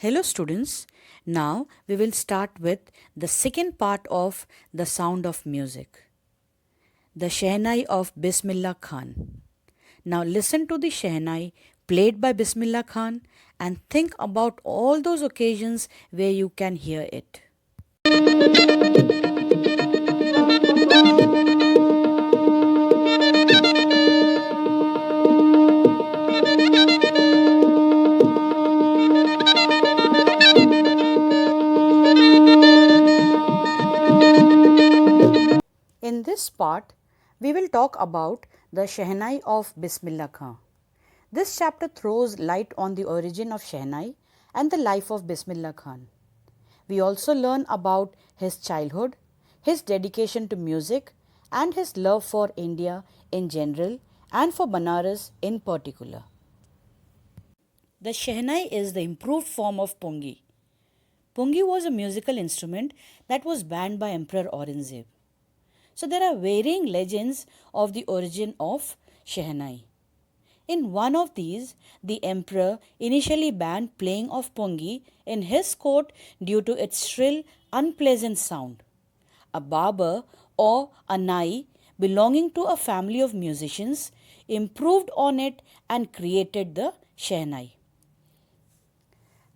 Hello students, now we will start with the second part of The Sound of Music, the Shehnai of Bismillah Khan. Now listen to the Shehnai played by Bismillah Khan and think about all those occasions where you can hear it. In this part, we will talk about the Shehnai of Bismillah Khan. This chapter throws light on the origin of Shehnai and the life of Bismillah Khan. We also learn about his childhood, his dedication to music, and his love for India in general and for Banaras in particular. The Shehnai is the improved form of Pongi. Pongi was a musical instrument that was banned by Emperor Aurangzeb. So there are varying legends of the origin of Shehnai. In one of these, the emperor initially banned playing of pongi in his court due to its shrill, unpleasant sound. A barber or a nai belonging to a family of musicians improved on it and created the Shehnai.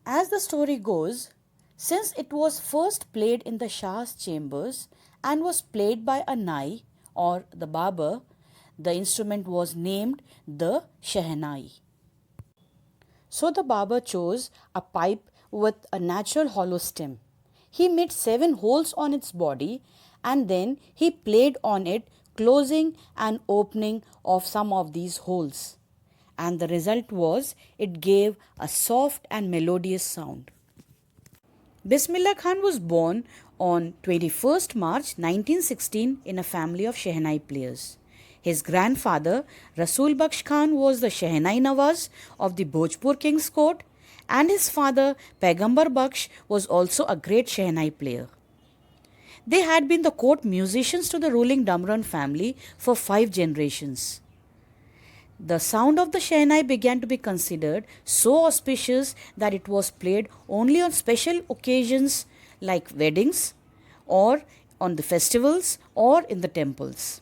As the story goes, since it was first played in the Shah's chambers and was played by a nai or the barber, the instrument was named the Shehnai. So the barber chose a pipe with a natural hollow stem. He made 7 holes on its body and then he played on it, closing and opening of some of these holes. And the result was it gave a soft and melodious sound. Bismillah Khan was born on 21st March 1916 in a family of Shehnai players. His grandfather Rasul Bakhsh Khan was the Shehnai Nawaz of the Bhojpur King's Court, and his father Paigambar Bakhsh was also a great Shehnai player. They had been the court musicians to the ruling Damran family for 5 generations. The sound of the Shehnai began to be considered so auspicious that it was played only on special occasions like weddings or on the festivals or in the temples.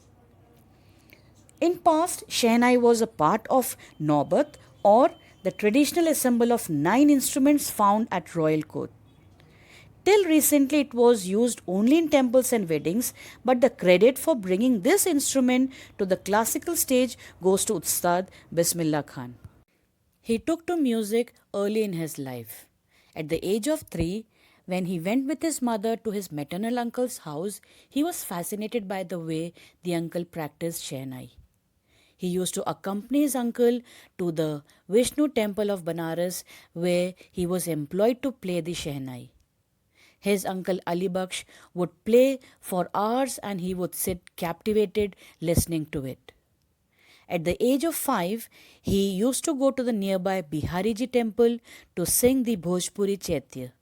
In past, Shehnai was a part of Naubat or the traditional assemble of 9 instruments found at royal court. Till recently, it was used only in temples and weddings, but the credit for bringing this instrument to the classical stage goes to Ustad Bismillah Khan. He took to music early in his life. At the age of 3, when he went with his mother to his maternal uncle's house, he was fascinated by the way the uncle practiced Shehnai. He used to accompany his uncle to the Vishnu temple of Banaras, where he was employed to play the Shehnai. His uncle Ali Bakhsh would play for hours and he would sit captivated listening to it. At the age of 5, he used to go to the nearby Bihariji temple to sing the Bhojpuri Chaitya,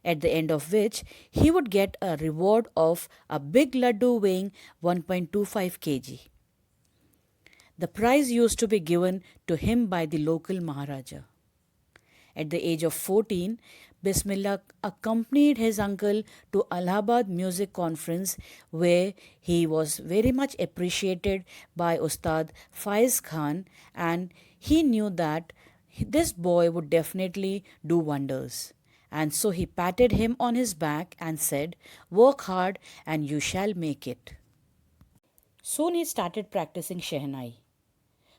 at the end of which he would get a reward of a big laddu weighing 1.25 kg. The prize used to be given to him by the local Maharaja. At the age of 14, Bismillah accompanied his uncle to Allahabad Music Conference, where he was very much appreciated by Ustad Faiz Khan, and he knew that this boy would definitely do wonders. And so he patted him on his back and said, "Work hard and you shall make it." Soon he started practicing Shehnai.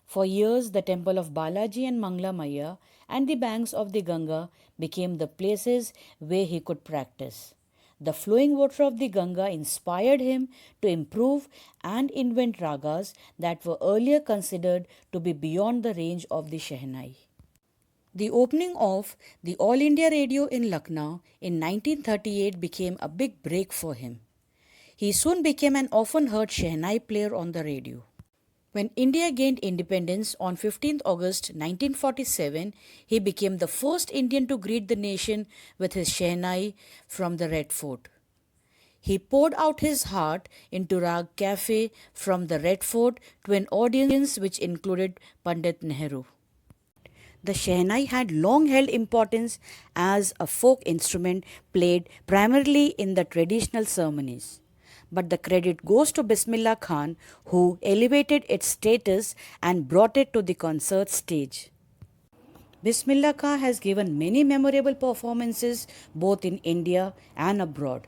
For years, the temple of Balaji and Mangla Maya and the banks of the Ganga became the places where he could practice. The flowing water of the Ganga inspired him to improve and invent ragas that were earlier considered to be beyond the range of the Shehnai. The opening of the All India Radio in Lucknow in 1938 became a big break for him. He soon became an often heard Shehnai player on the radio. When India gained independence on 15th August 1947, he became the first Indian to greet the nation with his Shehnai from the Red Fort. He poured out his heart into Rag Cafe from the Red Fort to an audience which included Pandit Nehru. The Shehnai had long held importance as a folk instrument played primarily in the traditional ceremonies. But the credit goes to Bismillah Khan, who elevated its status and brought it to the concert stage. Bismillah Khan has given many memorable performances both in India and abroad.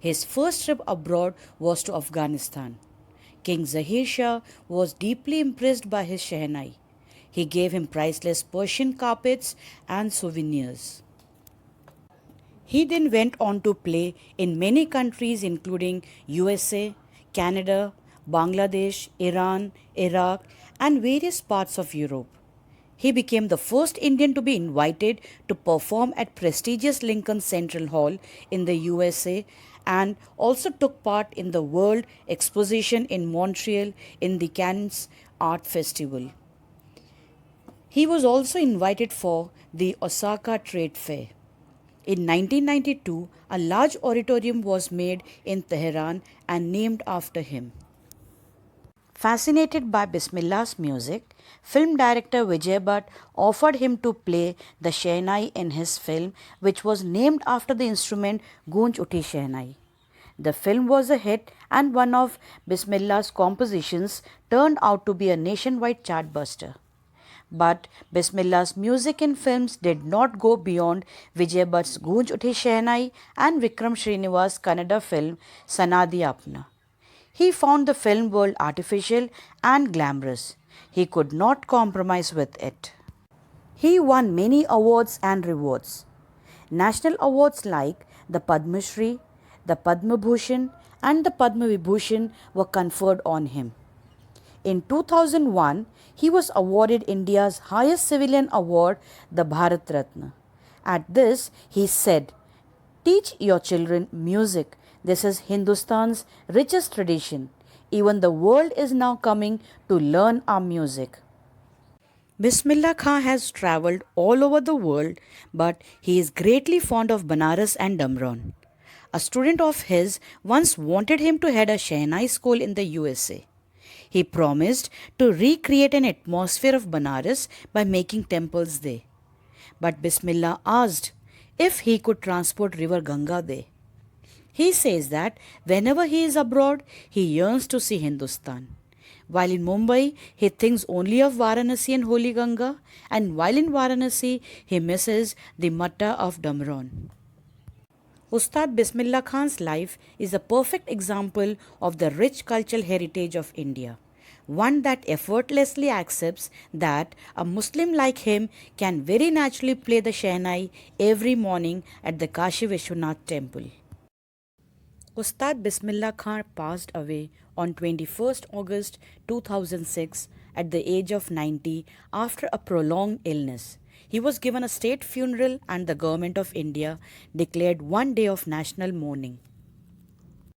His first trip abroad was to Afghanistan. King Zahir Shah was deeply impressed by his Shehnai. He gave him priceless Persian carpets and souvenirs. He then went on to play in many countries including USA, Canada, Bangladesh, Iran, Iraq, and various parts of Europe. He became the first Indian to be invited to perform at prestigious Lincoln Central Hall in the USA and also took part in the World Exposition in Montreal in the Cannes Art Festival. He was also invited for the Osaka Trade Fair. In 1992, a large auditorium was made in Tehran and named after him. Fascinated by Bismillah's music, film director Vijay Bhatt offered him to play the Shehnai in his film, which was named after the instrument Gunj Uthi Shehnai. The film was a hit, and one of Bismillah's compositions turned out to be a nationwide chartbuster. But Bismillah's music in films did not go beyond Vijay Bhatt's Gunj Uthi Shehnai and Vikram Srinivas' Kannada film Sanadi Apna. He found the film world artificial and glamorous. He could not compromise with it. He won many awards and rewards. National awards like the Padma Shri, the Padma Bhushan, and the Padma Vibhushan were conferred on him. In 2001, he was awarded India's highest civilian award, the Bharat Ratna. At this, he said, "Teach your children music. This is Hindustan's richest tradition. Even the world is now coming to learn our music." Bismillah Khan has travelled all over the world, but he is greatly fond of Banaras and Damron. A student of his once wanted him to head a Shehnai school in the USA. He promised to recreate an atmosphere of Banaras by making temples there. But Bismillah asked if he could transport river Ganga there. He says that whenever he is abroad, he yearns to see Hindustan. While in Mumbai, he thinks only of Varanasi and Holy Ganga, and while in Varanasi, he misses the Matta of Damron. Ustad Bismillah Khan's life is a perfect example of the rich cultural heritage of India, one that effortlessly accepts that a Muslim like him can very naturally play the Shehnai every morning at the Kashi Vishwanath temple. Ustad Bismillah Khan passed away on 21st August 2006 at the age of 90 after a prolonged illness. He was given a state funeral and the Government of India declared one day of national mourning.